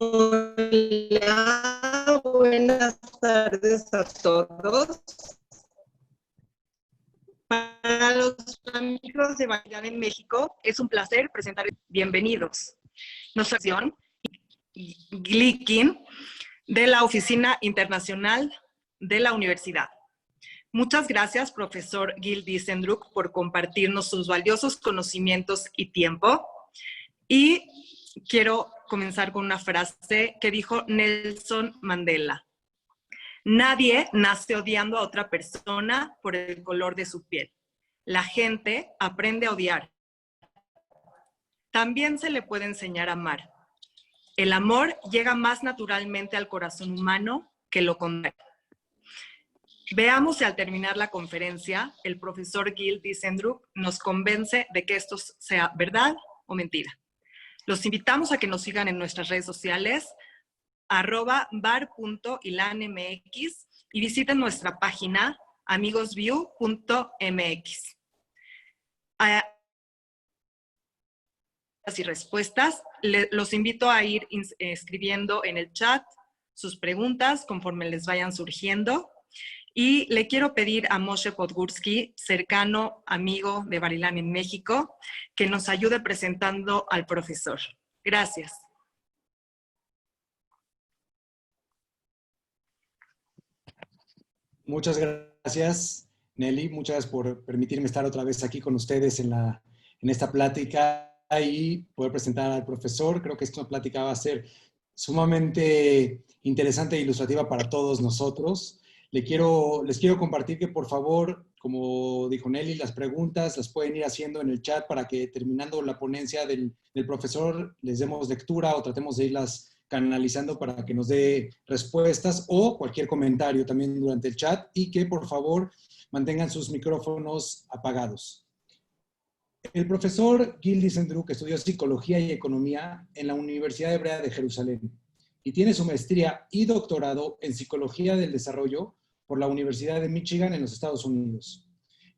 Hola, buenas tardes a todos. Para los amigos de Bailar en México, es un placer presentar. Bienvenidos. Nuestra sección, Glickin, de la Oficina Internacional de la Universidad. Muchas gracias, profesor Gil Diesendruck, por compartirnos sus valiosos conocimientos y tiempo. Y quiero comenzar con una frase que dijo Nelson Mandela. Nadie nace odiando a otra persona por el color de su piel. La gente aprende a odiar. También se le puede enseñar a amar. El amor llega más naturalmente al corazón humano que lo contrario. Veamos si al terminar la conferencia, el profesor Gil Diesendruck nos convence de que esto sea verdad o mentira. Los invitamos a que nos sigan en nuestras redes sociales, @bar.ilanmx, y visiten nuestra página amigosview.mx. Y respuestas, los invito a ir escribiendo en el chat sus preguntas conforme les vayan surgiendo. Y le quiero pedir a Moshe Podgorski, cercano amigo de Bar-Ilan en México, que nos ayude presentando al profesor. Gracias. Muchas gracias, Nelly. Muchas gracias por permitirme estar otra vez aquí con ustedes en esta plática y poder presentar al profesor. Creo que esta plática va a ser sumamente interesante e ilustrativa para todos nosotros. Les quiero compartir que, por favor, como dijo Nelly, las preguntas las pueden ir haciendo en el chat para que, terminando la ponencia del profesor, les demos lectura o tratemos de irlas canalizando para que nos dé respuestas o cualquier comentario también durante el chat, y que, por favor, mantengan sus micrófonos apagados. El profesor Gil Diesendruck estudió Psicología y Economía en la Universidad Hebrea de Jerusalén y tiene su maestría y doctorado en Psicología del Desarrollo por la Universidad de Michigan en los Estados Unidos.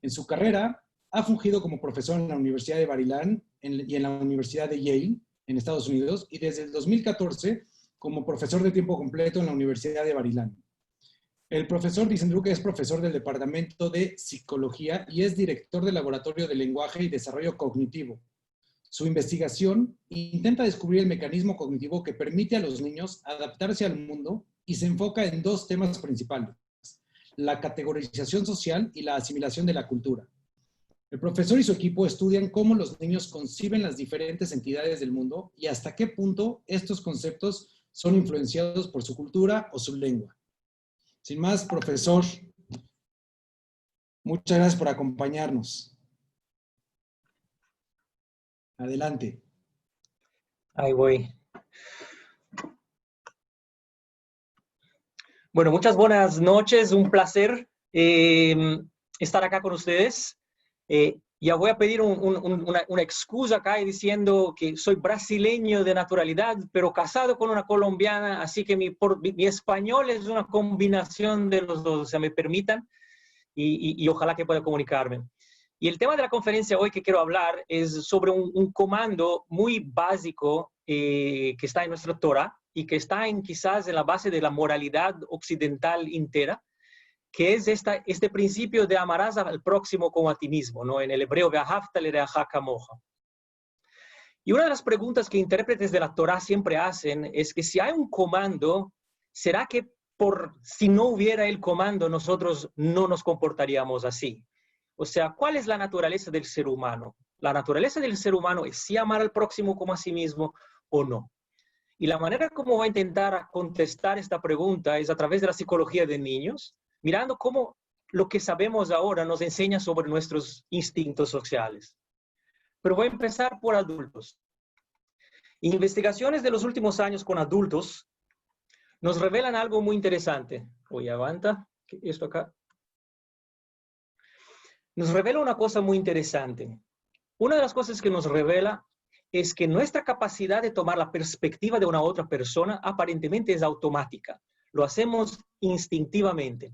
En su carrera ha fungido como profesor en la Universidad de Bar-Ilan y en la Universidad de Yale en Estados Unidos, y desde el 2014 como profesor de tiempo completo en la Universidad de Bar-Ilan. El profesor Diesendruck es profesor del Departamento de Psicología y es director del Laboratorio de Lenguaje y Desarrollo Cognitivo. Su investigación intenta descubrir el mecanismo cognitivo que permite a los niños adaptarse al mundo y se enfoca en dos temas principales: la categorización social y la asimilación de la cultura. El profesor y su equipo estudian cómo los niños conciben las diferentes entidades del mundo y hasta qué punto estos conceptos son influenciados por su cultura o su lengua. Sin más, profesor, muchas gracias por acompañarnos. Adelante. Ahí voy. Bueno, muchas buenas noches, un placer estar acá con ustedes. Ya voy a pedir una excusa acá diciendo que soy brasileño de naturalidad, pero casado con una colombiana, así que mi español es una combinación de los dos, o sea, me permitan, y ojalá que pueda comunicarme. Y el tema de la conferencia hoy que quiero hablar es sobre un comando muy básico que está en nuestra Torah y que está quizás en la base de la moralidad occidental entera, que es este principio de amarás al próximo como a ti mismo, ¿no? En el hebreo, ve'ahavta lireaja kamoja. Y una de las preguntas que intérpretes de la Torah siempre hacen es que si hay un comando, ¿será que si no hubiera el comando nosotros no nos comportaríamos así? O sea, ¿cuál es la naturaleza del ser humano? La naturaleza del ser humano es si amar al próximo como a sí mismo o no. Y la manera como voy a intentar contestar esta pregunta es a través de la psicología de niños, mirando cómo lo que sabemos ahora nos enseña sobre nuestros instintos sociales. Pero voy a empezar por adultos. Investigaciones de los últimos años con adultos nos revelan algo muy interesante. Oye, aguanta, esto acá. Nos revela una cosa muy interesante. Una de las cosas que nos revela es que nuestra capacidad de tomar la perspectiva de una otra persona aparentemente es automática. Lo hacemos instintivamente.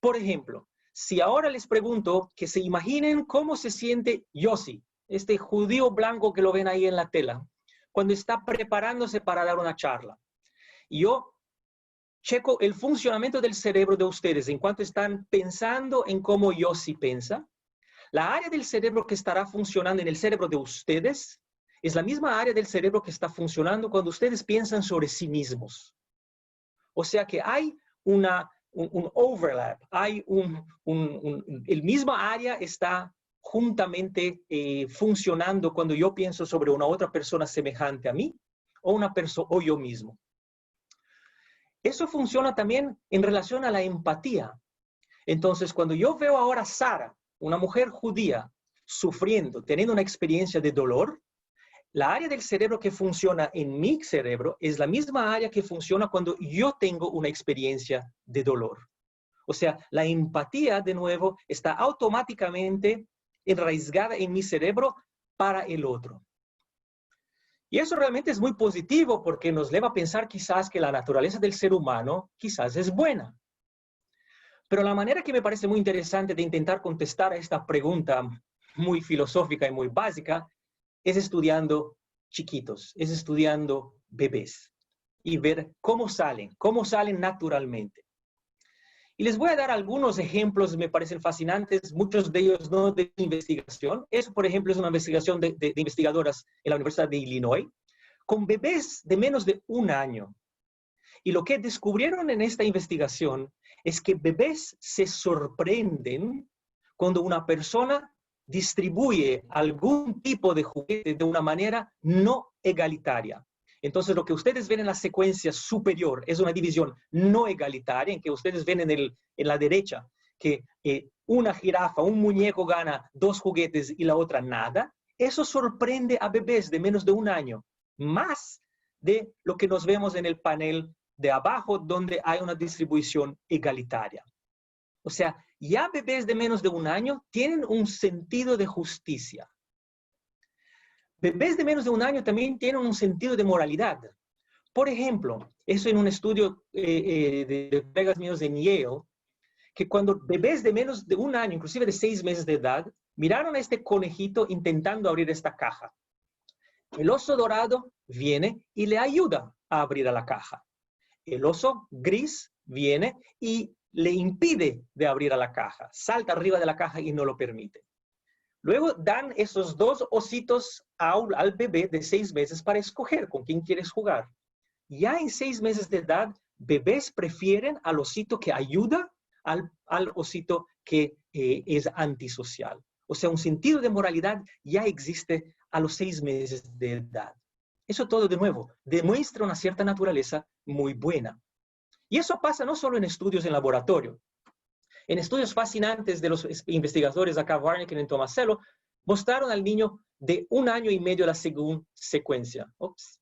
Por ejemplo, si ahora les pregunto que se imaginen cómo se siente Yossi, este judío blanco que lo ven ahí en la tela, cuando está preparándose para dar una charla. y yo checo el funcionamiento del cerebro de ustedes en cuanto están pensando en cómo yo sí piensa. La área del cerebro que estará funcionando en el cerebro de ustedes es la misma área del cerebro que está funcionando cuando ustedes piensan sobre sí mismos. O sea que hay un overlap, hay el mismo área está juntamente funcionando cuando yo pienso sobre una otra persona semejante a mí o yo mismo. Eso funciona también en relación a la empatía. Entonces, cuando yo veo ahora a Sara, una mujer judía, sufriendo, teniendo una experiencia de dolor, la área del cerebro que funciona en mi cerebro es la misma área que funciona cuando yo tengo una experiencia de dolor. O sea, la empatía, de nuevo, está automáticamente enraizada en mi cerebro para el otro. Y eso realmente es muy positivo porque nos lleva a pensar quizás que la naturaleza del ser humano quizás es buena. Pero la manera que me parece muy interesante de intentar contestar a esta pregunta muy filosófica y muy básica es estudiando chiquitos, es estudiando bebés y ver cómo salen naturalmente. Y les voy a dar algunos ejemplos que me parecen fascinantes, muchos de ellos no de investigación. Eso, por ejemplo, es una investigación de investigadoras en la Universidad de Illinois, con bebés de menos de 1 año. Y lo que descubrieron en esta investigación es que bebés se sorprenden cuando una persona distribuye algún tipo de juguete de una manera no egalitaria. Entonces, lo que ustedes ven en la secuencia superior es una división no egalitaria, en que ustedes ven en la derecha que una jirafa, un muñeco gana 2 juguetes y la otra nada. Eso sorprende a bebés de menos de 1 año, más de lo que nos vemos en el panel de abajo, donde hay una distribución egalitaria. O sea, ya bebés de menos de 1 año tienen un sentido de justicia. Bebés de menos de 1 año también tienen un sentido de moralidad. Por ejemplo, eso en un estudio de colegas míos en Yale, que cuando bebés de menos de 1 año, inclusive de 6 meses de edad, miraron a este conejito intentando abrir esta caja. El oso dorado viene y le ayuda a abrir a la caja. El oso gris viene y le impide de abrir a la caja. Salta arriba de la caja y no lo permite. Luego dan esos 2 ositos al bebé de 6 meses para escoger con quién quieres jugar. Ya en 6 meses de edad, bebés prefieren al osito que ayuda al osito que es antisocial. O sea, un sentido de moralidad ya existe a los 6 meses de edad. Eso todo, de nuevo, demuestra una cierta naturaleza muy buena. Y eso pasa no solo en estudios en laboratorio. En estudios fascinantes de los investigadores acá, Warneken y Tomasello, mostraron al niño de 1 año y medio la segunda secuencia. Ups.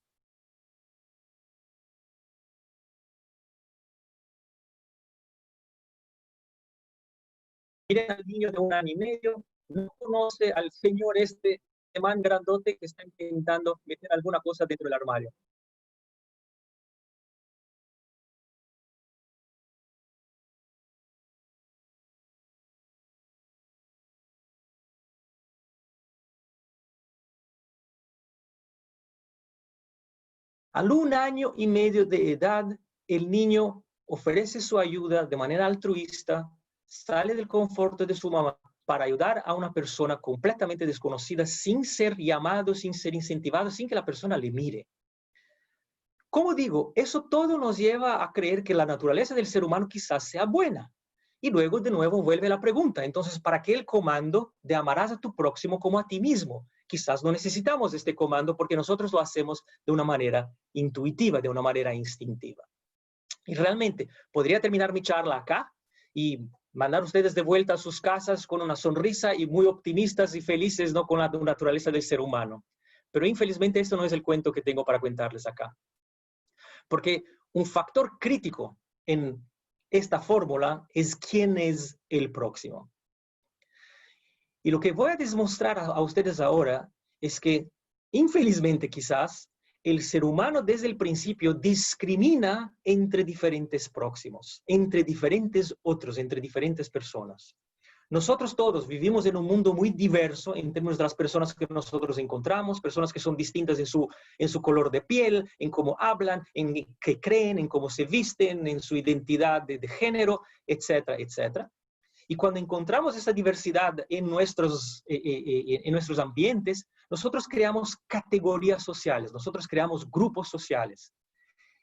Miren al niño de 1 año y medio, no conoce al señor este man grandote que está intentando meter alguna cosa dentro del armario. Al 1 año y medio de edad, el niño ofrece su ayuda de manera altruista, sale del confort de su mamá para ayudar a una persona completamente desconocida sin ser llamado, sin ser incentivado, sin que la persona le mire. Como digo, eso todo nos lleva a creer que la naturaleza del ser humano quizás sea buena. Y luego de nuevo vuelve la pregunta, entonces, ¿para qué el comando de amarás a tu próximo como a ti mismo? Quizás no necesitamos este comando porque nosotros lo hacemos de una manera intuitiva, de una manera instintiva. Y realmente podría terminar mi charla acá y mandar ustedes de vuelta a sus casas con una sonrisa y muy optimistas y felices, ¿no?, con la naturaleza del ser humano. Pero infelizmente esto no es el cuento que tengo para contarles acá. Porque un factor crítico en esta fórmula es quién es el próximo. Y lo que voy a demostrar a ustedes ahora es que, infelizmente quizás, el ser humano desde el principio discrimina entre diferentes próximos, entre diferentes otros, entre diferentes personas. nosotros todos vivimos en un mundo muy diverso en términos de las personas que nosotros encontramos, personas que son distintas en su color de piel, en cómo hablan, en qué creen, en cómo se visten, en su identidad de género, etcétera, etcétera. Y cuando encontramos esa diversidad en nuestros ambientes, nosotros creamos categorías sociales, nosotros creamos grupos sociales.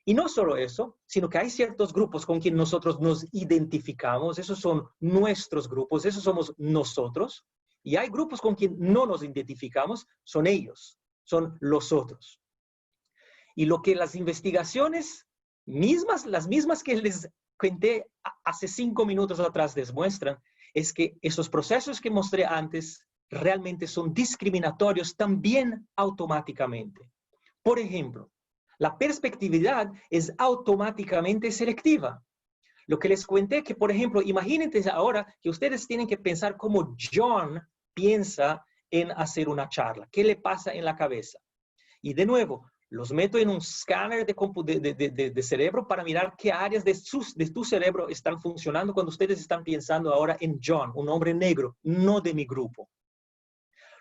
Y no solo eso, sino que hay ciertos grupos con quienes nosotros nos identificamos, esos son nuestros grupos, esos somos nosotros, y hay grupos con quienes no nos identificamos, son ellos, son los otros. Y lo que las investigaciones mismas, las mismas que les conté hace 5 minutos atrás, les muestran, es que esos procesos que mostré antes realmente son discriminatorios también automáticamente. Por ejemplo, la perspectividad es automáticamente selectiva. Lo que les conté que, por ejemplo, imagínense ahora que ustedes tienen que pensar cómo John piensa en hacer una charla. ¿Qué le pasa en la cabeza? Y de nuevo, los meto en un escáner de cerebro para mirar qué áreas de tu cerebro están funcionando cuando ustedes están pensando ahora en John, un hombre negro, no de mi grupo.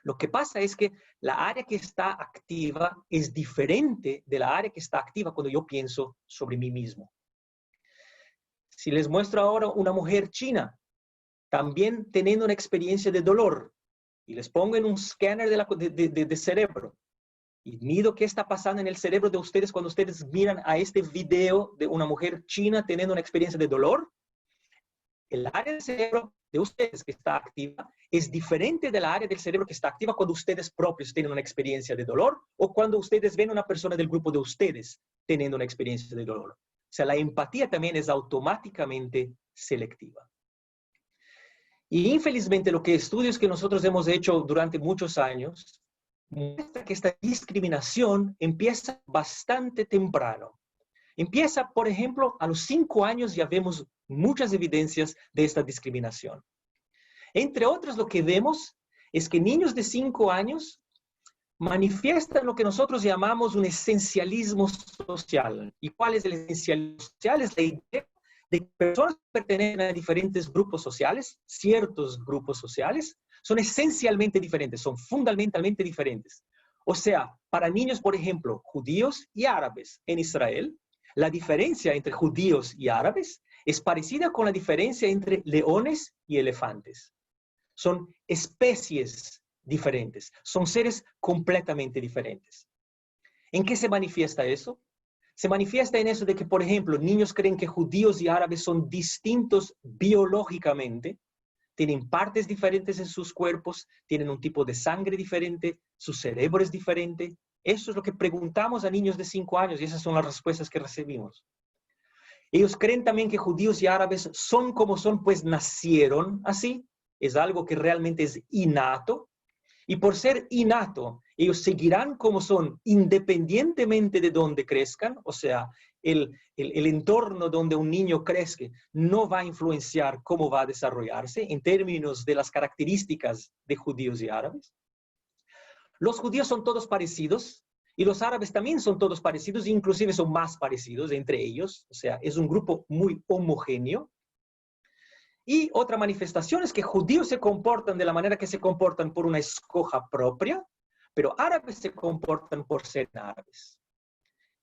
Lo que pasa es que la área que está activa es diferente de la área que está activa cuando yo pienso sobre mí mismo. Si les muestro ahora una mujer china, también teniendo una experiencia de dolor, y les pongo en un escáner de cerebro, y mido qué está pasando en el cerebro de ustedes cuando ustedes miran a este video de una mujer china teniendo una experiencia de dolor, el área del cerebro de ustedes que está activa es diferente de la área del cerebro que está activa cuando ustedes propios tienen una experiencia de dolor o cuando ustedes ven a una persona del grupo de ustedes teniendo una experiencia de dolor. O sea, la empatía también es automáticamente selectiva. Y infelizmente lo que estudios que nosotros hemos hecho durante muchos años muestra que esta discriminación empieza bastante temprano. Empieza, por ejemplo, a los 5 años ya vemos muchas evidencias de esta discriminación. Entre otras, lo que vemos es que niños de 5 años manifiestan lo que nosotros llamamos un esencialismo social. ¿Y cuál es el esencialismo social? Es la idea de que personas que pertenecen a diferentes grupos sociales, ciertos grupos sociales, son esencialmente diferentes, son fundamentalmente diferentes. O sea, para niños, por ejemplo, judíos y árabes en Israel, la diferencia entre judíos y árabes es parecida con la diferencia entre leones y elefantes. Son especies diferentes, son seres completamente diferentes. ¿En qué se manifiesta eso? Se manifiesta en eso de que, por ejemplo, niños creen que judíos y árabes son distintos biológicamente, tienen partes diferentes en sus cuerpos, tienen un tipo de sangre diferente, su cerebro es diferente. Eso es lo que preguntamos a niños de 5 años y esas son las respuestas que recibimos. Ellos creen también que judíos y árabes son como son, pues nacieron así. Es algo que realmente es innato. Y por ser innato, ellos seguirán como son independientemente de dónde crezcan. O sea, el entorno donde un niño crezca no va a influenciar cómo va a desarrollarse en términos de las características de judíos y árabes. Los judíos son todos parecidos y los árabes también son todos parecidos, inclusive son más parecidos entre ellos. O sea, es un grupo muy homogéneo. Y otra manifestación es que judíos se comportan de la manera que se comportan por una escoja propia, pero árabes se comportan por ser árabes.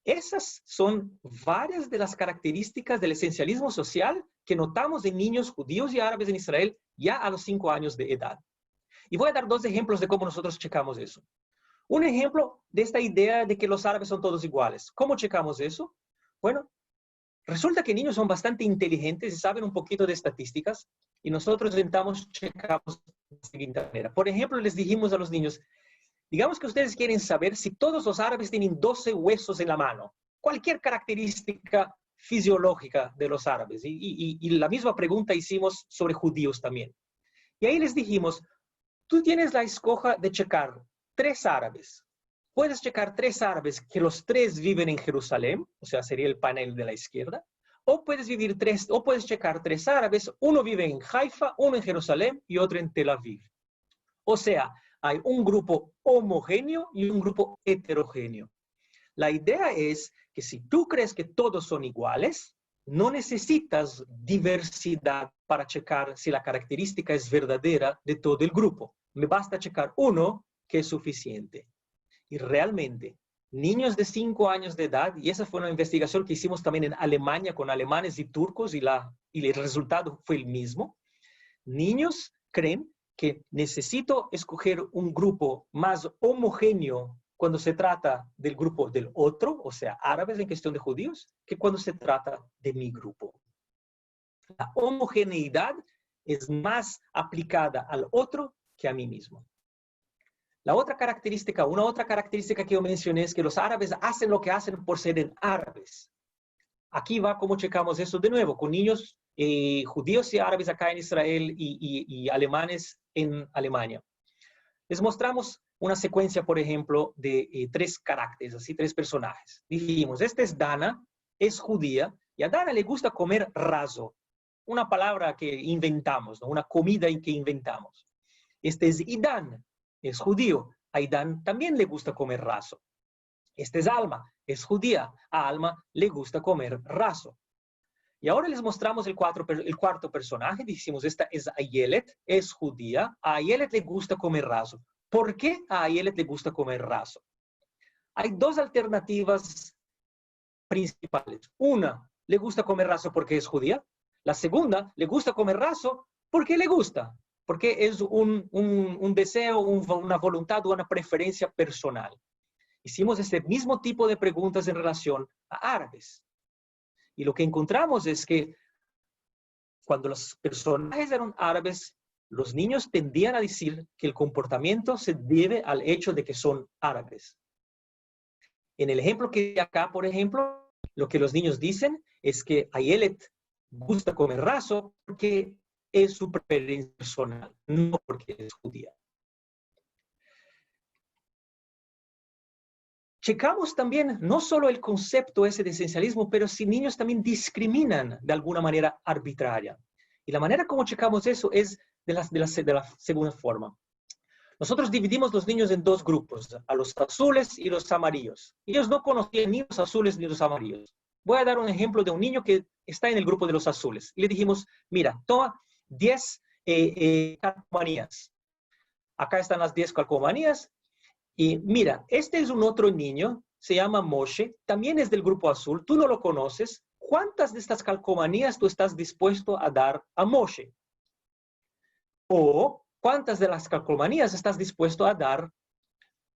Esas son varias de las características del esencialismo social que notamos en niños judíos y árabes en Israel ya a los 5 años de edad. Y voy a dar 2 ejemplos de cómo nosotros checamos eso. Un ejemplo de esta idea de que los árabes son todos iguales. ¿Cómo checamos eso? Bueno, resulta que niños son bastante inteligentes y saben un poquito de estadísticas y nosotros intentamos checarlos de la siguiente manera. Por ejemplo, les dijimos a los niños, digamos que ustedes quieren saber si todos los árabes tienen 12 huesos en la mano. Cualquier característica fisiológica de los árabes. Y la misma pregunta hicimos sobre judíos también. Y ahí les dijimos, tú tienes la escoja de checar 3 árabes. Puedes checar 3 árabes que los 3 viven en Jerusalén, o sea, sería el panel de la izquierda, o puedes checar 3 árabes, uno vive en Haifa, uno en Jerusalén y otro en Tel Aviv. O sea, hay un grupo homogéneo y un grupo heterogéneo. La idea es que si tú crees que todos son iguales, no necesitas diversidad para checar si la característica es verdadera de todo el grupo. Me basta checar uno que es suficiente. Y realmente, niños de 5 años de edad, y esa fue una investigación que hicimos también en Alemania con alemanes y turcos, y el resultado fue el mismo. Niños creen que necesito escoger un grupo más homogéneo cuando se trata del grupo del otro, o sea, árabes en cuestión de judíos, que cuando se trata de mi grupo. La homogeneidad es más aplicada al otro que a mí mismo. Una otra característica que yo mencioné es que los árabes hacen lo que hacen por ser árabes. Aquí va cómo checamos eso de nuevo, con niños judíos y árabes acá en Israel y alemanes en Alemania. Les mostramos una secuencia, por ejemplo, de 3 caracteres, así 3 personajes. Dijimos, esta es Dana, es judía, y a Dana le gusta comer raso, una palabra que inventamos, ¿no? Una comida que inventamos. Este es Idán, es judío, a Idán también le gusta comer raso. Este es Alma, es judía, a Alma le gusta comer raso. Y ahora les mostramos el cuarto personaje. Decimos, esta es Ayelet, es judía. A Ayelet le gusta comer raso. ¿Por qué a Ayelet le gusta comer raso? Hay 2 alternativas principales. Una, le gusta comer raso porque es judía. La segunda, le gusta comer raso porque le gusta. Porque es un deseo, una voluntad o una preferencia personal. Hicimos este mismo tipo de preguntas en relación a árabes. Y lo que encontramos es que cuando los personajes eran árabes, los niños tendían a decir que el comportamiento se debe al hecho de que son árabes. En el ejemplo que acá, por ejemplo, lo que los niños dicen es que a Ayelet gusta comer raso porque es su preferencia personal, no porque es judía. Checamos también no solo el concepto ese de esencialismo, pero si niños también discriminan de alguna manera arbitraria. Y la manera como checamos eso es de la segunda forma. Nosotros dividimos los niños en 2 grupos, a los azules y los amarillos. Ellos no conocían ni los azules ni los amarillos. Voy a dar un ejemplo de un niño que está en el grupo de los azules. Y le dijimos, mira, toma 10 calcomanías. Acá están las 10 calcomanías. Y mira, este es un otro niño, se llama Moshe, también es del grupo azul, tú no lo conoces. ¿Cuántas de estas calcomanías tú estás dispuesto a dar a Moshe? O, ¿cuántas de las calcomanías estás dispuesto a dar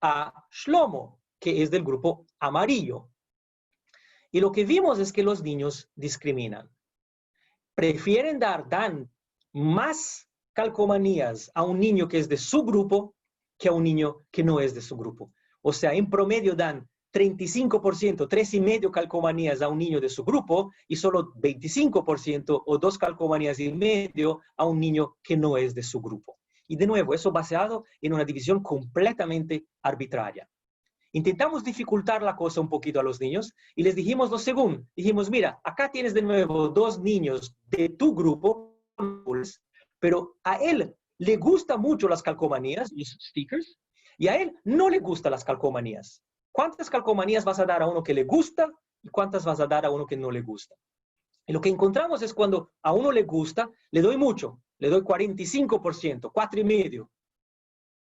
a Shlomo, que es del grupo amarillo? Y lo que vimos es que los niños discriminan. Prefieren dan más calcomanías a un niño que es de su grupo que a un niño que no es de su grupo. O sea, en promedio dan 35%, 3,5 calcomanías a un niño de su grupo y solo 25% o 2 calcomanías y medio a un niño que no es de su grupo. Y de nuevo, eso basado en una división completamente arbitraria. Intentamos dificultar la cosa un poquito a los niños y les dijimos lo segundo. Dijimos, mira, acá tienes de nuevo 2 niños de tu grupo, pero a él le gustan mucho las calcomanías, los stickers, y a él no le gustan las calcomanías. ¿Cuántas calcomanías vas a dar a uno que le gusta y cuántas vas a dar a uno que no le gusta? Y lo que encontramos es cuando a uno le gusta, le doy mucho, le doy 45%, 4,5%.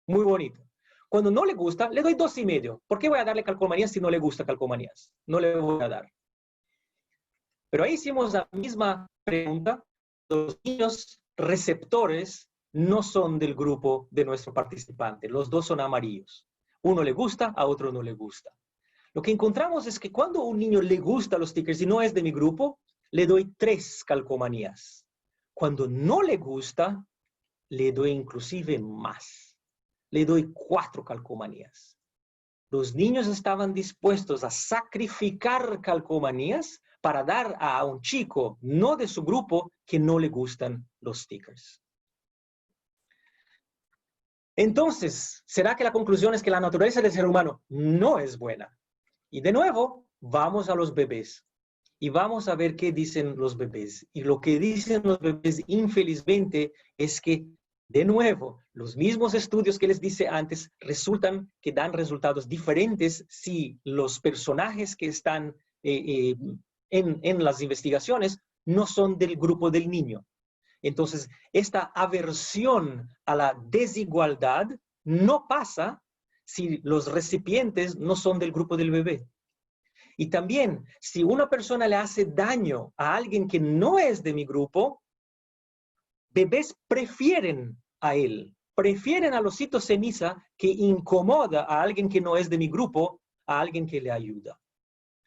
Muy bonito. Cuando no le gusta, le doy 2,5%. ¿Por qué voy a darle calcomanías si no le gusta calcomanías? No le voy a dar. Pero ahí hicimos la misma pregunta. Los niños receptores no son del grupo de nuestro participante. Los 2 son amarillos. Uno le gusta, a otro no le gusta. Lo que encontramos es que cuando a un niño le gustan los stickers y no es de mi grupo, le doy 3 calcomanías. Cuando no le gusta, le doy inclusive más. Le doy 4 calcomanías. Los niños estaban dispuestos a sacrificar calcomanías para dar a un chico no de su grupo que no le gustan los stickers. Entonces, ¿será que la conclusión es que la naturaleza del ser humano no es buena? Y de nuevo, vamos a los bebés. Y vamos a ver qué dicen los bebés. Y lo que dicen los bebés, infelizmente, es que, de nuevo, los mismos estudios que les dice antes resultan que dan resultados diferentes si los personajes que están en las investigaciones no son del grupo del niño. Entonces, esta aversión a la desigualdad no pasa si los recipientes no son del grupo del bebé. Y también, si una persona le hace daño a alguien que no es de mi grupo, bebés prefieren a él, prefieren al osito ceniza que incomoda a alguien que no es de mi grupo, a alguien que le ayuda.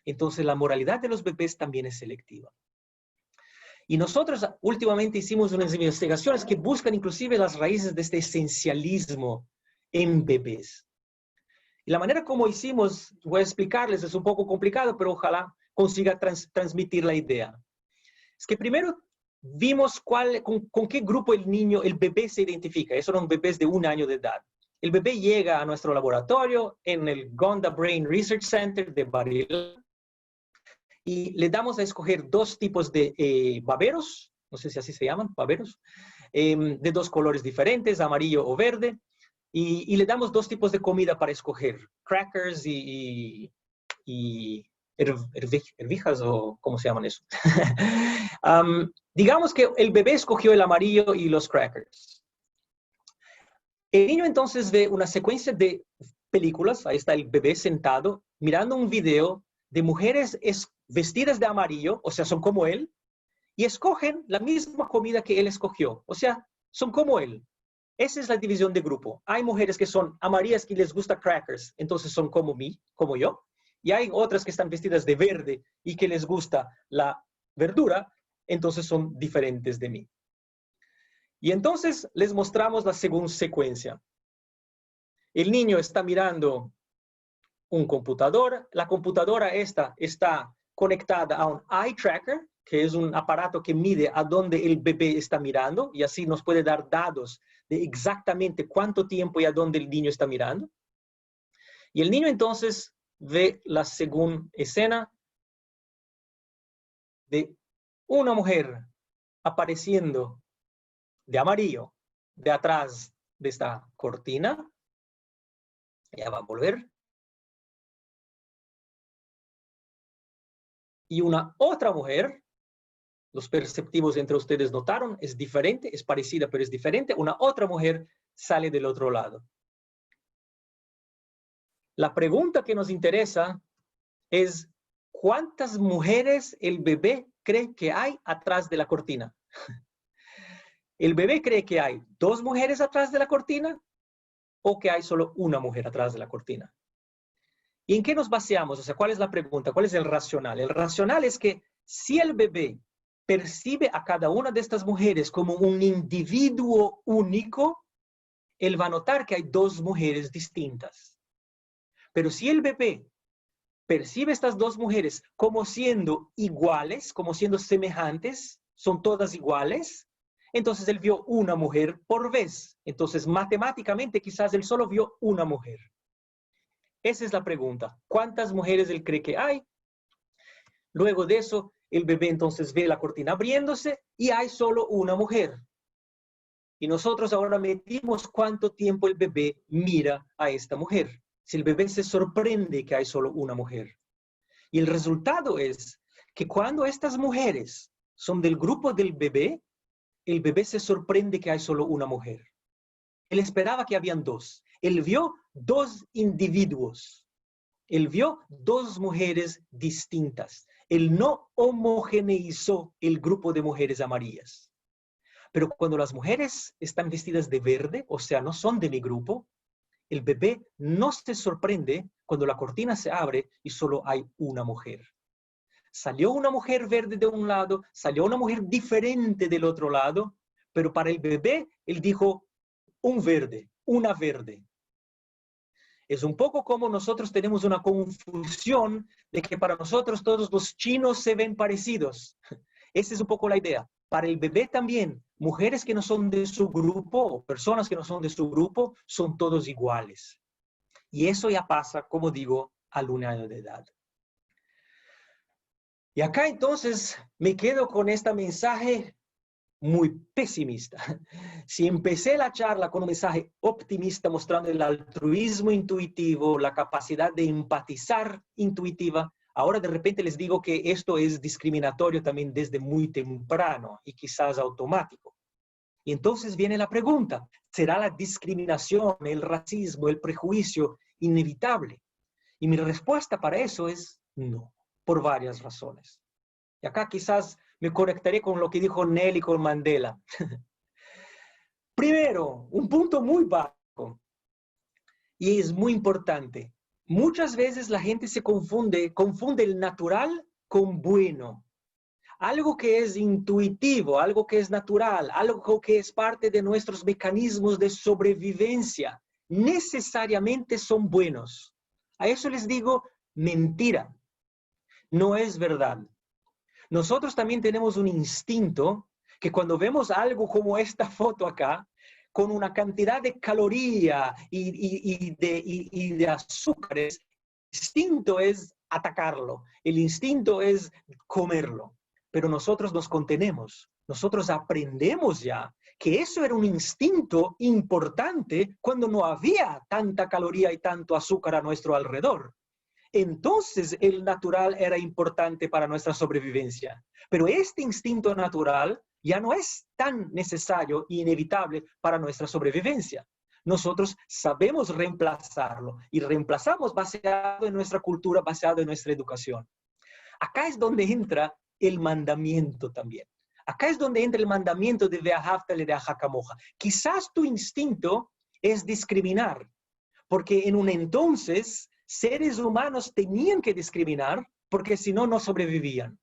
Entonces, la moralidad de los bebés también es selectiva. Y nosotros últimamente hicimos unas investigaciones que buscan inclusive las raíces de este esencialismo en bebés. Y la manera como hicimos, voy a explicarles, es un poco complicado, pero ojalá consiga transmitir la idea. Es que primero vimos con qué grupo el bebé se identifica. Esos son bebés de 1 año de edad. El bebé llega a nuestro laboratorio en el Gonda Brain Research Center de Bariloche y le damos a escoger 2 tipos de baberos, no sé si así se llaman, baberos, de 2 colores diferentes, amarillo o verde. Y le damos 2 tipos de comida para escoger, crackers y hervijas, o ¿cómo se llaman eso? Digamos que el bebé escogió el amarillo y los crackers. El niño entonces ve una secuencia de películas, ahí está el bebé sentado, mirando un video de mujeres vestidas de amarillo, o sea, son como él, y escogen la misma comida que él escogió, o sea, son como él. Esa es la división de grupo. Hay mujeres que son amarillas que les gusta crackers, entonces son como yo. Y hay otras que están vestidas de verde y que les gusta la verdura, entonces son diferentes de mí. Y entonces les mostramos la segunda secuencia. El niño está mirando un computador. La computadora esta está conectada a un eye tracker, que es un aparato que mide a dónde el bebé está mirando y así nos puede dar datos de exactamente cuánto tiempo y a dónde el niño está mirando. Y el niño entonces ve la segunda escena de una mujer apareciendo de amarillo de atrás de esta cortina. Ya va a volver. Y una otra mujer, los perceptivos entre ustedes notaron, es diferente, es parecida pero es diferente. Una otra mujer sale del otro lado. La pregunta que nos interesa es, ¿cuántas mujeres el bebé cree que hay atrás de la cortina? ¿El bebé cree que hay 2 mujeres atrás de la cortina o que hay solo una mujer atrás de la cortina? ¿Y en qué nos baseamos? O sea, ¿cuál es la pregunta? ¿Cuál es el racional? El racional es que si el bebé percibe a cada una de estas mujeres como un individuo único, él va a notar que hay 2 mujeres distintas. Pero si el bebé percibe estas 2 mujeres como siendo iguales, como siendo semejantes, son todas iguales, entonces él vio una mujer por vez. Entonces, matemáticamente, quizás él solo vio una mujer. Esa es la pregunta. ¿Cuántas mujeres él cree que hay? Luego de eso, el bebé entonces ve la cortina abriéndose y hay solo una mujer. Y nosotros ahora medimos cuánto tiempo el bebé mira a esta mujer. Si el bebé se sorprende que hay solo una mujer. Y el resultado es que cuando estas mujeres son del grupo del bebé, el bebé se sorprende que hay solo una mujer. Él esperaba que habían 2. Él vio 2 individuos. Él vio 2 mujeres distintas. Él no homogeneizó el grupo de mujeres amarillas. Pero cuando las mujeres están vestidas de verde, o sea, no son de mi grupo, el bebé no se sorprende cuando la cortina se abre y solo hay una mujer. Salió una mujer verde de un lado, salió una mujer diferente del otro lado, pero para el bebé, él dijo, un verde, una verde. Es un poco como nosotros tenemos una confusión de que para nosotros todos los chinos se ven parecidos. Esa es un poco la idea. Para el bebé también, mujeres que no son de su grupo o personas que no son de su grupo son todos iguales. Y eso ya pasa, como digo, al 1 año de edad. Y acá entonces me quedo con este mensaje muy pesimista. Si empecé la charla con un mensaje optimista mostrando el altruismo intuitivo, la capacidad de empatizar intuitiva, Ahora de repente les digo que esto es discriminatorio también desde muy temprano y quizás automático. Y entonces viene la pregunta, ¿será la discriminación, el racismo, el prejuicio inevitable? Y mi respuesta para eso es no, por varias razones. Y acá quizás me conectaré con lo que dijo Nelly con Mandela. Primero, un punto muy básico y es muy importante. Muchas veces la gente se confunde el natural con bueno. Algo que es intuitivo, algo que es natural, algo que es parte de nuestros mecanismos de sobrevivencia, necesariamente son buenos. A eso les digo mentira. No es verdad. Nosotros también tenemos un instinto que cuando vemos algo como esta foto acá, con una cantidad de caloría y de azúcares, el instinto es atacarlo, el instinto es comerlo. Pero nosotros nos contenemos, nosotros aprendemos ya que eso era un instinto importante cuando no había tanta caloría y tanto azúcar a nuestro alrededor. Entonces el natural era importante para nuestra sobrevivencia. Pero este instinto natural ya no es tan necesario e inevitable para nuestra sobrevivencia. Nosotros sabemos reemplazarlo y reemplazamos basado en nuestra cultura, basado en nuestra educación. Acá es donde entra el mandamiento también. Acá es donde entra el mandamiento de Ve'ahavta l'reaja kamoja. Quizás tu instinto es discriminar, porque en un entonces seres humanos tenían que discriminar porque si no, no sobrevivían.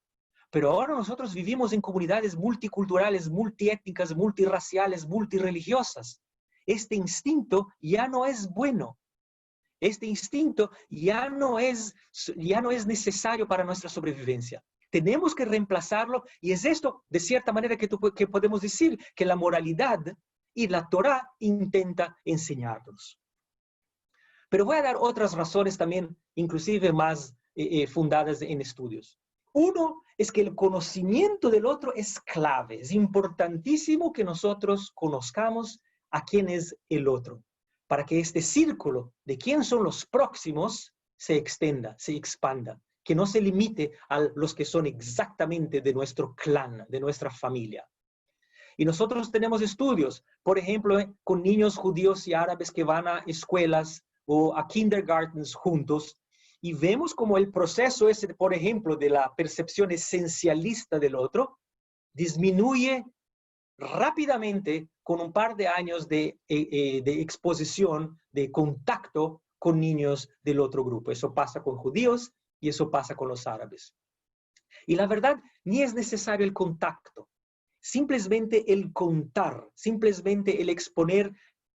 Pero ahora nosotros vivimos en comunidades multiculturales, multiétnicas, multirraciales, multireligiosas. Este instinto ya no es bueno. Este instinto ya no es necesario para nuestra sobrevivencia. Tenemos que reemplazarlo y es esto, de cierta manera, que podemos decir que la moralidad y la Torá intenta enseñarnos. Pero voy a dar otras razones también, inclusive más fundadas en estudios. Uno es que el conocimiento del otro es clave. Es importantísimo que nosotros conozcamos a quién es el otro, para que este círculo de quién son los próximos se extienda, se expanda, que no se limite a los que son exactamente de nuestro clan, de nuestra familia. Y nosotros tenemos estudios, por ejemplo, con niños judíos y árabes que van a escuelas o a kindergartens juntos, y vemos como el proceso ese, por ejemplo, de la percepción esencialista del otro, disminuye rápidamente con un par de años de exposición, de contacto con niños del otro grupo. Eso pasa con judíos y eso pasa con los árabes. Y la verdad, ni es necesario el contacto. Simplemente el contar, simplemente el exponer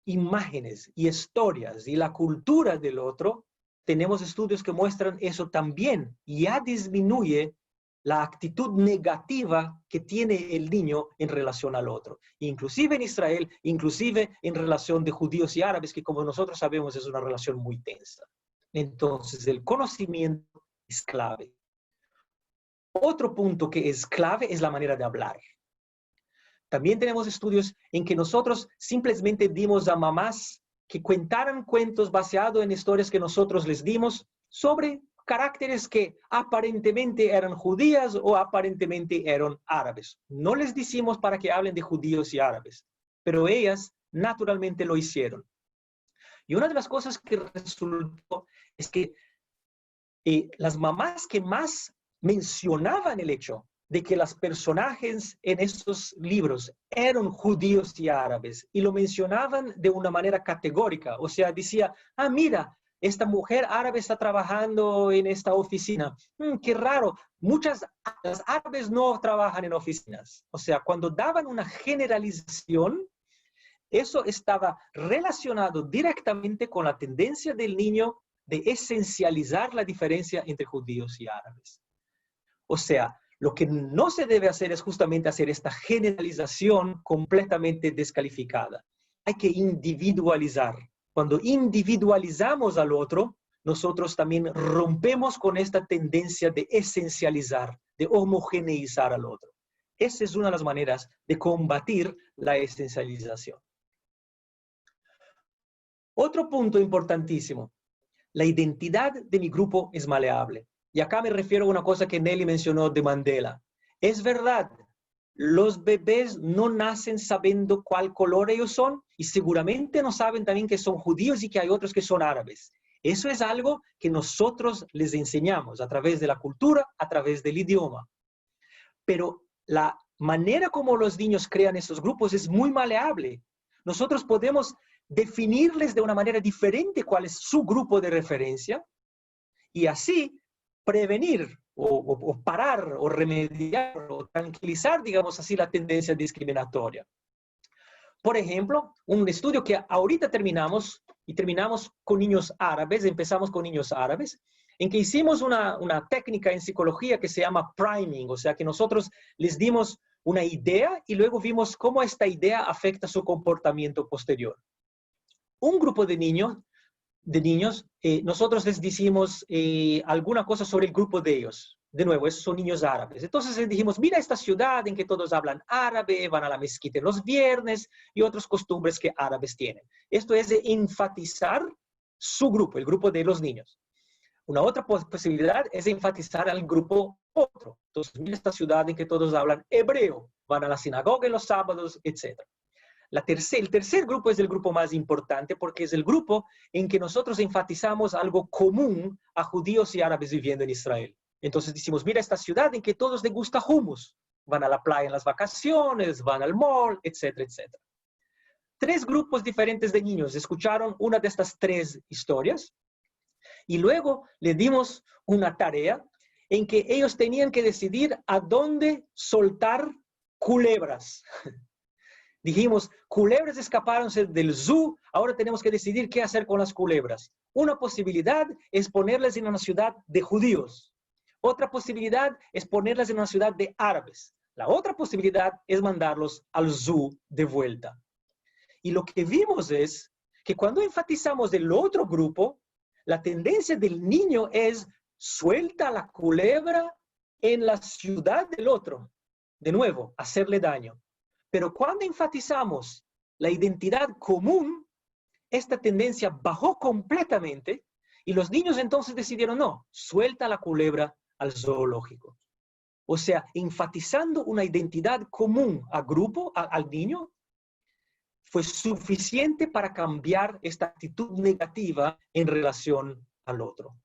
imágenes y historias y la cultura del otro, tenemos estudios que muestran eso también. Ya disminuye la actitud negativa que tiene el niño en relación al otro. Inclusive en Israel, inclusive en relación de judíos y árabes, que como nosotros sabemos es una relación muy tensa. Entonces el conocimiento es clave. Otro punto que es clave es la manera de hablar. También tenemos estudios en que nosotros simplemente dimos a mamás que contaran cuentos basados en historias que nosotros les dimos sobre caracteres que aparentemente eran judías o aparentemente eran árabes. No les decimos para que hablen de judíos y árabes, pero ellas naturalmente lo hicieron. Y una de las cosas que resultó es que las mamás que más mencionaban el hecho de que los personajes en estos libros eran judíos y árabes, y lo mencionaban de una manera categórica, o sea, decía, mira, esta mujer árabe está trabajando en esta oficina. Qué raro, las árabes no trabajan en oficinas. O sea, cuando daban una generalización, eso estaba relacionado directamente con la tendencia del niño de esencializar la diferencia entre judíos y árabes. O sea, lo que no se debe hacer es justamente hacer esta generalización completamente descalificada. Hay que individualizar. Cuando individualizamos al otro, nosotros también rompemos con esta tendencia de esencializar, de homogeneizar al otro. Esa es una de las maneras de combatir la esencialización. Otro punto importantísimo. La identidad de mi grupo es maleable. Y acá me refiero a una cosa que Nelly mencionó de Mandela. Es verdad, los bebés no nacen sabiendo cuál color ellos son y seguramente no saben también que son judíos y que hay otros que son árabes. Eso es algo que nosotros les enseñamos a través de la cultura, a través del idioma. Pero la manera como los niños crean esos grupos es muy maleable. Nosotros podemos definirles de una manera diferente cuál es su grupo de referencia y así prevenir o parar o remediar o tranquilizar, digamos así, la tendencia discriminatoria. Por ejemplo, un estudio que ahorita terminamos, y terminamos con niños árabes, empezamos con niños árabes, en que hicimos una técnica en psicología que se llama priming, o sea que nosotros les dimos una idea y luego vimos cómo esta idea afecta su comportamiento posterior. Un grupo de niños, nosotros les decimos alguna cosa sobre el grupo de ellos. De nuevo, esos son niños árabes. Entonces les dijimos, mira esta ciudad en que todos hablan árabe, van a la mezquita los viernes y otras costumbres que árabes tienen. Esto es de enfatizar su grupo, el grupo de los niños. Una otra posibilidad es enfatizar al grupo otro. Entonces, mira esta ciudad en que todos hablan hebreo, van a la sinagoga en los sábados, etc. El tercer grupo es el grupo más importante porque es el grupo en que nosotros enfatizamos algo común a judíos y árabes viviendo en Israel. Entonces decimos, mira esta ciudad en que todos les gusta hummus. Van a la playa en las vacaciones, van al mall, etcétera, etcétera. Tres grupos diferentes de niños escucharon una de estas tres historias y luego les dimos una tarea en que ellos tenían que decidir a dónde soltar culebras. Dijimos, culebras escaparon del zoo, ahora tenemos que decidir qué hacer con las culebras. Una posibilidad es ponerlas en una ciudad de judíos. Otra posibilidad es ponerlas en una ciudad de árabes. La otra posibilidad es mandarlos al zoo de vuelta. Y lo que vimos es que cuando enfatizamos el otro grupo, la tendencia del niño es suelta la culebra en la ciudad del otro. De nuevo, hacerle daño. Pero cuando enfatizamos la identidad común, esta tendencia bajó completamente y los niños entonces decidieron, no, suelta la culebra al zoológico. O sea, enfatizando una identidad común al niño, fue suficiente para cambiar esta actitud negativa en relación al otro.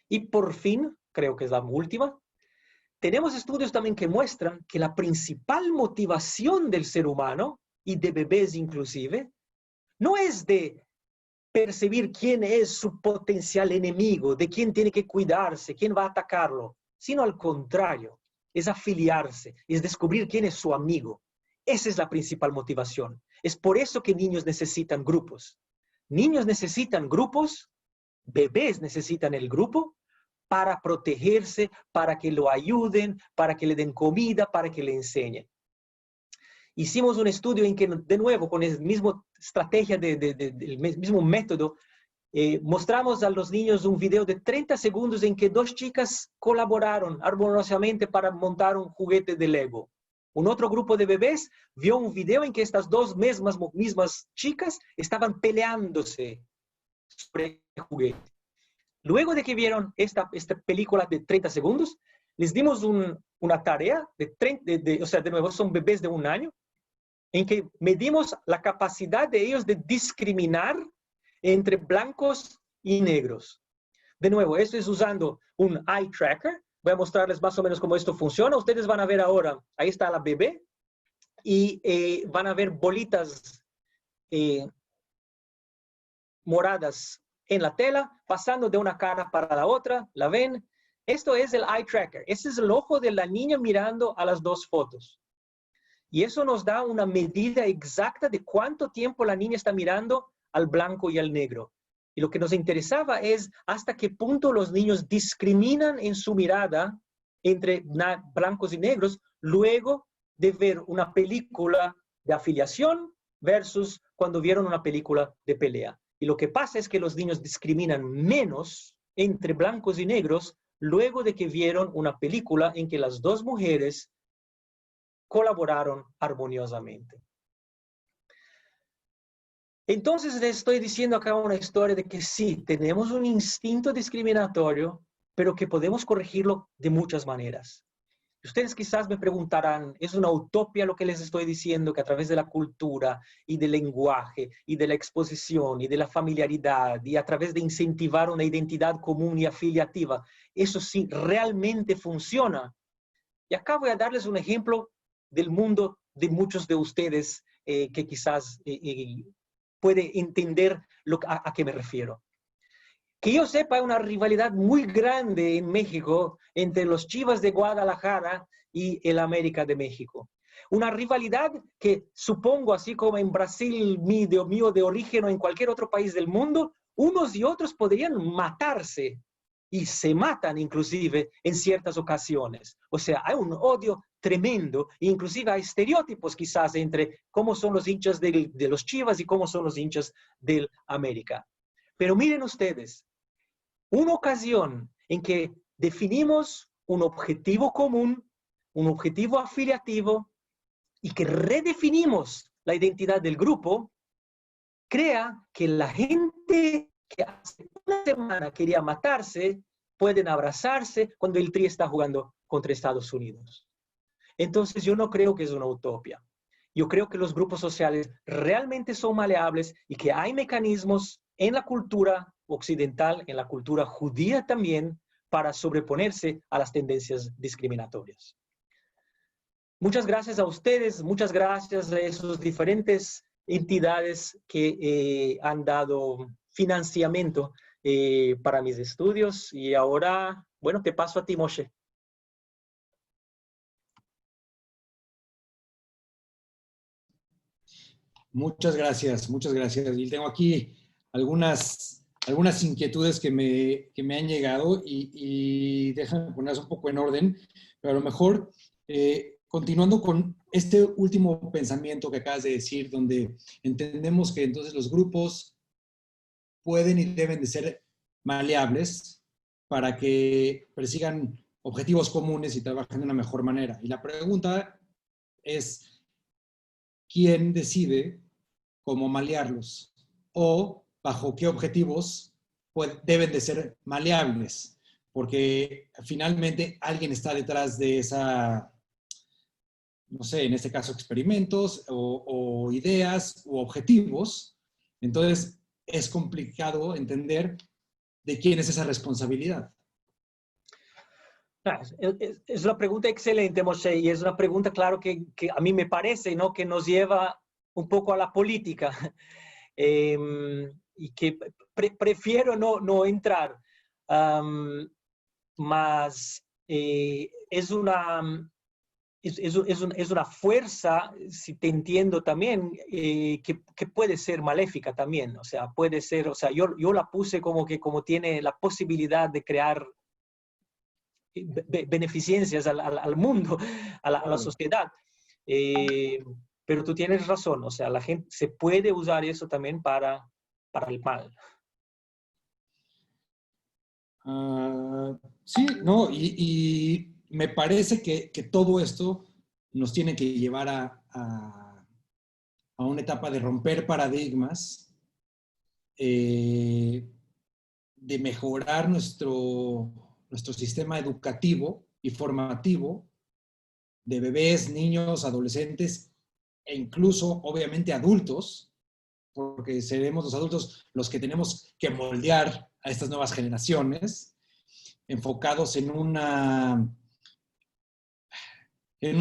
Y por fin, creo que es la última, tenemos estudios también que muestran que la principal motivación del ser humano, y de bebés inclusive, no es de percibir quién es su potencial enemigo, de quién tiene que cuidarse, quién va a atacarlo, sino al contrario, es afiliarse, es descubrir quién es su amigo. Esa es la principal motivación. Es por eso que niños necesitan grupos. Niños necesitan grupos, bebés necesitan el grupo, para protegerse, para que lo ayuden, para que le den comida, para que le enseñen. Hicimos un estudio en que, de nuevo, con la misma estrategia, el mismo método, mostramos a los niños un video de 30 segundos en que dos chicas colaboraron armoniosamente para montar un juguete de Lego. Un otro grupo de bebés vio un video en que estas dos mismas chicas estaban peleándose sobre el juguete. Luego de que vieron esta película de 30 segundos, les dimos una tarea, o sea, de nuevo, son bebés de 1 año, en que medimos la capacidad de ellos de discriminar entre blancos y negros. De nuevo, esto es usando un eye tracker. Voy a mostrarles más o menos cómo esto funciona. Ustedes van a ver ahora, ahí está la bebé, y van a ver bolitas moradas en la tela, pasando de una cara para la otra, ¿la ven? Esto es el eye tracker. Ese es el ojo de la niña mirando a las dos fotos. Y eso nos da una medida exacta de cuánto tiempo la niña está mirando al blanco y al negro. Y lo que nos interesaba es hasta qué punto los niños discriminan en su mirada entre blancos y negros luego de ver una película de afiliación versus cuando vieron una película de pelea. Y lo que pasa es que los niños discriminan menos entre blancos y negros luego de que vieron una película en que las dos mujeres colaboraron armoniosamente. Entonces les estoy diciendo acá una historia de que sí, tenemos un instinto discriminatorio, pero que podemos corregirlo de muchas maneras. Ustedes quizás me preguntarán, ¿es una utopía lo que les estoy diciendo, que a través de la cultura y del lenguaje y de la exposición y de la familiaridad y a través de incentivar una identidad común y afiliativa, eso sí realmente funciona? Y acá voy a darles un ejemplo del mundo de muchos de ustedes que quizás puede entender a qué me refiero. Que yo sepa, hay una rivalidad muy grande en México entre los Chivas de Guadalajara y el América de México. Una rivalidad que supongo, así como en Brasil, mío de origen o en cualquier otro país del mundo, unos y otros podrían matarse y se matan inclusive en ciertas ocasiones. O sea, hay un odio tremendo, inclusive hay estereotipos quizás entre cómo son los hinchas de los Chivas y cómo son los hinchas del América. Pero miren ustedes, una ocasión en que definimos un objetivo común, un objetivo afiliativo, y que redefinimos la identidad del grupo, crea que la gente que hace una semana quería matarse, pueden abrazarse cuando el Tri está jugando contra Estados Unidos. Entonces yo no creo que es una utopía. Yo creo que los grupos sociales realmente son maleables y que hay mecanismos en la cultura occidental, en la cultura judía también, para sobreponerse a las tendencias discriminatorias. Muchas gracias a ustedes, muchas gracias a esas diferentes entidades que han dado financiamiento para mis estudios. Y ahora, bueno, te paso a ti, Moshe. Muchas gracias, muchas gracias. Y tengo aquí algunas inquietudes que me han llegado y déjame ponerlas un poco en orden, pero a lo mejor continuando con este último pensamiento que acabas de decir, donde entendemos que entonces los grupos pueden y deben de ser maleables para que persigan objetivos comunes y trabajen de una mejor manera. Y la pregunta es, ¿quién decide cómo malearlos? O bajo qué objetivos deben de ser maleables, porque finalmente alguien está detrás de esa, no sé, en este caso experimentos o ideas u objetivos. Entonces es complicado entender de quién es esa responsabilidad. Es una pregunta excelente, Moshe, y es una pregunta, claro, que a mí me parece, ¿no?, que nos lleva un poco a la política, y que prefiero no entrar, mas es una fuerza, si te entiendo también, que puede ser maléfica también. O sea, puede ser, o sea, yo la puse como que como tiene la posibilidad de crear beneficencias al mundo, a la sociedad. Pero tú tienes razón, o sea, la gente se puede usar eso también para el mal. Sí, no, y me parece que todo esto nos tiene que llevar a una etapa de romper paradigmas, de mejorar nuestro sistema educativo y formativo de bebés, niños, adolescentes e incluso, obviamente, adultos, porque seremos los adultos los que tenemos que moldear a estas nuevas generaciones, enfocados en una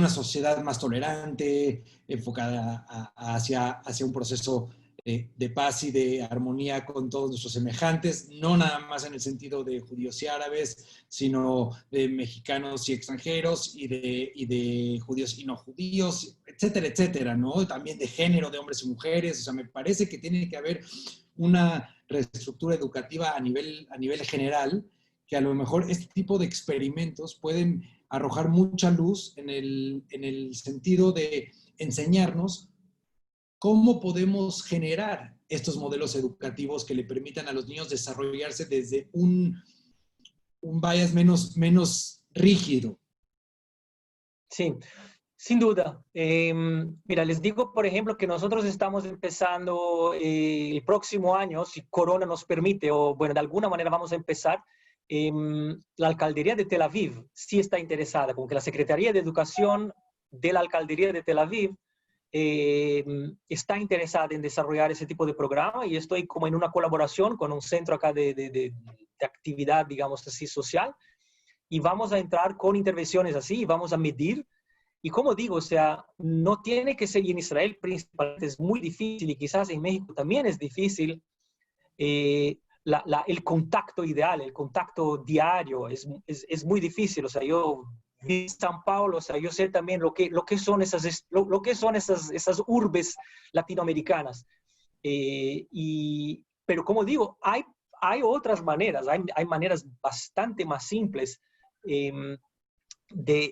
sociedad más tolerante, enfocada hacia un proceso de paz y de armonía con todos nuestros semejantes, no nada más en el sentido de judíos y árabes, sino de mexicanos y extranjeros y de judíos y no judíos, etcétera, etcétera, ¿no? También de género, de hombres y mujeres. O sea, me parece que tiene que haber una reestructura educativa a nivel general, que a lo mejor este tipo de experimentos pueden arrojar mucha luz en el sentido de enseñarnos cómo podemos generar estos modelos educativos que le permitan a los niños desarrollarse desde un bias menos rígido. Sí, sin duda. Mira, les digo, por ejemplo, que nosotros estamos empezando el próximo año, si Corona nos permite, o bueno, de alguna manera vamos a empezar la alcaldía de Tel Aviv sí está interesada, como que la Secretaría de Educación de la alcaldía de Tel Aviv está interesada en desarrollar ese tipo de programa, y estoy como en una colaboración con un centro acá de actividad, digamos así, social, y vamos a entrar con intervenciones así, y vamos a medir. Y como digo, o sea, no tiene que ser, y en Israel principalmente es muy difícil, y quizás en México también es difícil, el contacto ideal, el contacto diario, es muy difícil. O sea, yo viví en San Paulo, o sea, yo sé también lo que son esas urbes latinoamericanas. Pero como digo, hay otras maneras, hay maneras bastante más simples de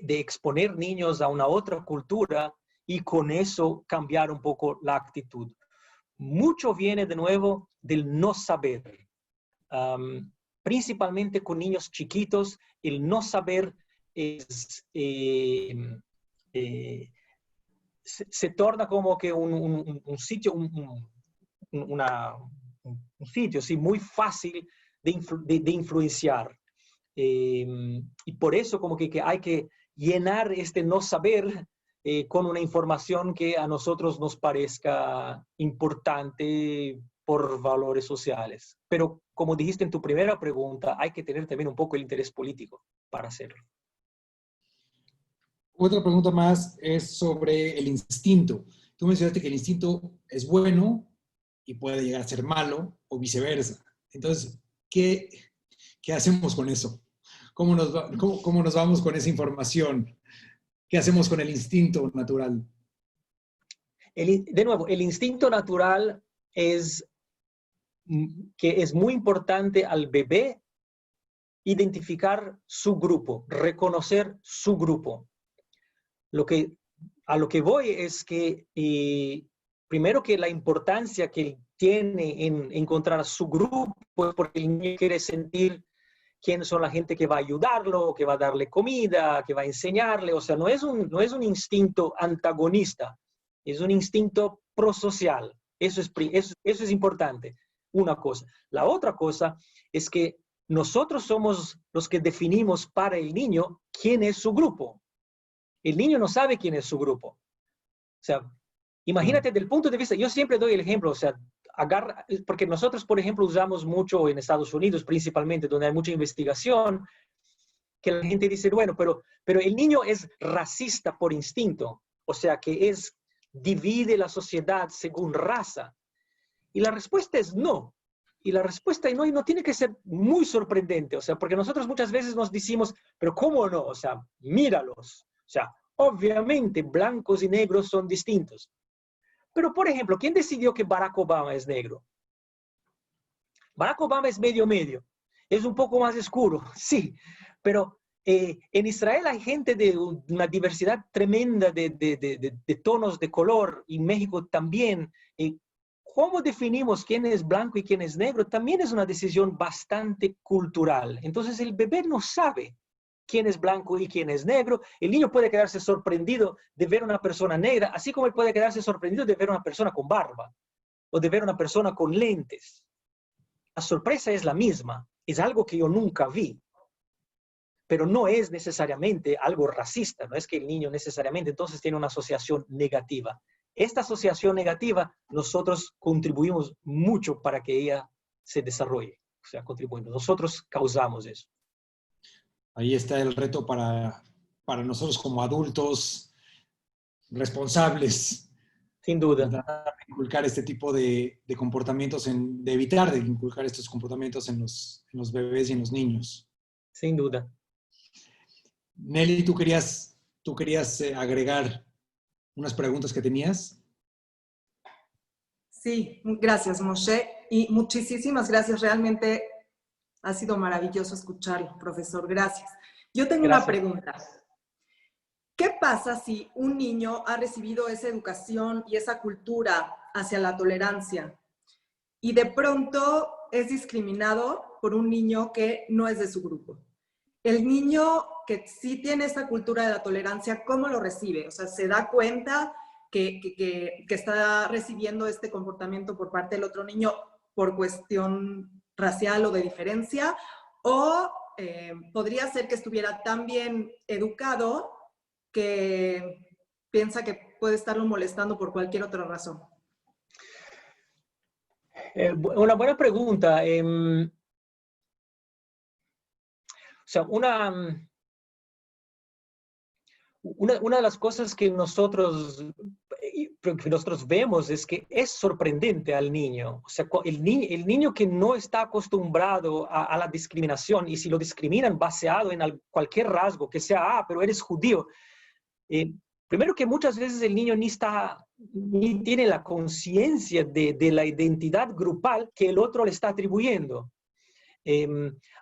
exponer niños a una otra cultura y con eso cambiar un poco la actitud. Mucho viene de nuevo del no saber. Principalmente con niños chiquitos, el no saber se torna como que un sitio, un sitio sí, muy fácil de influenciar. Y por eso como que hay que llenar este no saber con una información que a nosotros nos parezca importante por valores sociales. Pero como dijiste en tu primera pregunta, hay que tener también un poco el interés político para hacerlo. Otra pregunta más es sobre el instinto. Tú mencionaste que el instinto es bueno y puede llegar a ser malo o viceversa. Entonces, ¿qué hacemos con eso? ¿Cómo nos vamos con esa información? ¿Qué hacemos con el instinto natural? De nuevo, el instinto natural es que es muy importante al bebé identificar su grupo, reconocer su grupo. A lo que voy es que primero que la importancia que tiene en encontrar su grupo es porque el niño quiere sentir quién son la gente que va a ayudarlo, que va a darle comida, que va a enseñarle. O sea, no es un instinto antagonista, es un instinto prosocial. Eso es importante, una cosa. La otra cosa es que nosotros somos los que definimos para el niño quién es su grupo. El niño no sabe quién es su grupo. O sea, imagínate desde el punto de vista, yo siempre doy el ejemplo, o sea, porque nosotros, por ejemplo, usamos mucho en Estados Unidos, principalmente, donde hay mucha investigación, que la gente dice, bueno, pero el niño es racista por instinto, o sea, que divide la sociedad según raza. Y la respuesta es no. Y la respuesta no tiene que ser muy sorprendente, o sea, porque nosotros muchas veces nos decimos, pero ¿cómo no? O sea, míralos. O sea, obviamente blancos y negros son distintos. Pero, por ejemplo, ¿quién decidió que Barack Obama es negro? Barack Obama es medio. Es un poco más oscuro, sí. Pero en Israel hay gente de una diversidad tremenda de tonos de color, y en México también. ¿Cómo definimos quién es blanco y quién es negro? También es una decisión bastante cultural. Entonces el bebé no sabe quién es blanco y quién es negro. El niño puede quedarse sorprendido de ver una persona negra, así como él puede quedarse sorprendido de ver una persona con barba o de ver una persona con lentes. La sorpresa es la misma, es algo que yo nunca vi, pero no es necesariamente algo racista, no es que el niño necesariamente entonces tiene una asociación negativa. Esta asociación negativa, nosotros contribuimos mucho para que ella se desarrolle, o sea, contribuimos, nosotros causamos eso. Ahí está el reto para nosotros como adultos responsables. Sin duda. De inculcar este tipo de comportamientos, de evitar de inculcar estos comportamientos en los bebés y en los niños. Sin duda. Nelly, ¿tú querías agregar unas preguntas que tenías? Sí, gracias, Moshe. Y muchísimas gracias. Realmente ha sido maravilloso escucharlo, profesor. Gracias. Yo tengo una pregunta. ¿Qué pasa si un niño ha recibido esa educación y esa cultura hacia la tolerancia y de pronto es discriminado por un niño que no es de su grupo? El niño que sí tiene esa cultura de la tolerancia, ¿cómo lo recibe? O sea, ¿se da cuenta que está recibiendo este comportamiento por parte del otro niño por cuestión racial o de diferencia? ¿O podría ser que estuviera tan bien educado que piensa que puede estarlo molestando por cualquier otra razón? Una buena pregunta. O sea, una de las cosas que nosotros vemos es que es sorprendente al niño. O sea, el niño que no está acostumbrado a la discriminación, y si lo discriminan basado en cualquier rasgo, que sea, pero eres judío, primero que muchas veces el niño ni tiene la conciencia de la identidad grupal que el otro le está atribuyendo.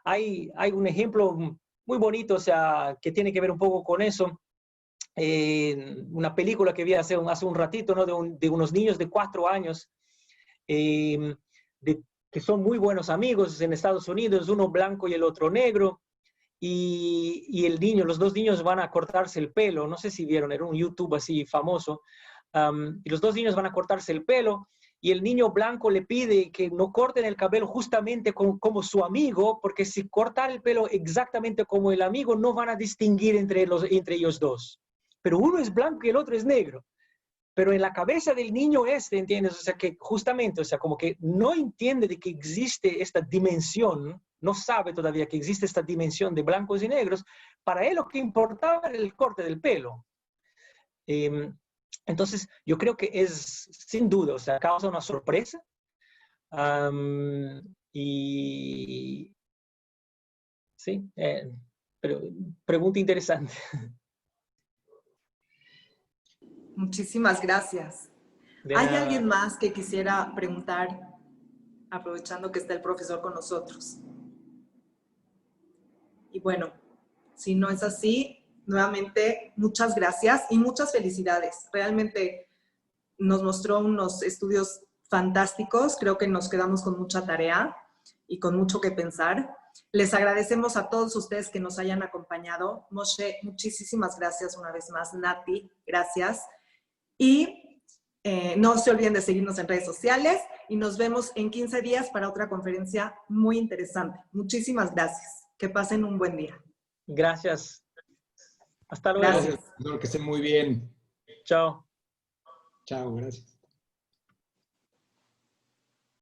Hay un ejemplo muy bonito, o sea, que tiene que ver un poco con eso. Una película que vi hace un ratito, ¿no? de unos niños de 4 años que son muy buenos amigos en Estados Unidos, uno blanco y el otro negro, y los dos niños van a cortarse el pelo. No sé si vieron, era un YouTube así famoso, y los dos niños van a cortarse el pelo, y el niño blanco le pide que no corten el cabello justamente como su amigo, porque si cortan el pelo exactamente como el amigo, no van a distinguir entre ellos dos. Pero uno es blanco y el otro es negro. Pero en la cabeza del niño ¿entiendes? O sea, que justamente, o sea, como que no entiende de que existe esta dimensión, no sabe todavía que existe esta dimensión de blancos y negros. Para él lo que importaba era el corte del pelo. Entonces, yo creo que es, sin duda, o sea, causa una sorpresa. Y sí, pero pregunta interesante. Muchísimas gracias. ¿Hay alguien más que quisiera preguntar, aprovechando que está el profesor con nosotros? Y bueno, si no es así, nuevamente muchas gracias y muchas felicidades. Realmente nos mostró unos estudios fantásticos. Creo que nos quedamos con mucha tarea y con mucho que pensar. Les agradecemos a todos ustedes que nos hayan acompañado. Moshe, muchísimas gracias una vez más. Nati, gracias. Y no se olviden de seguirnos en redes sociales y nos vemos en 15 días para otra conferencia muy interesante. Muchísimas gracias. Que pasen un buen día. Gracias. Hasta luego. Gracias, que estén muy bien. Chao. Chao, gracias.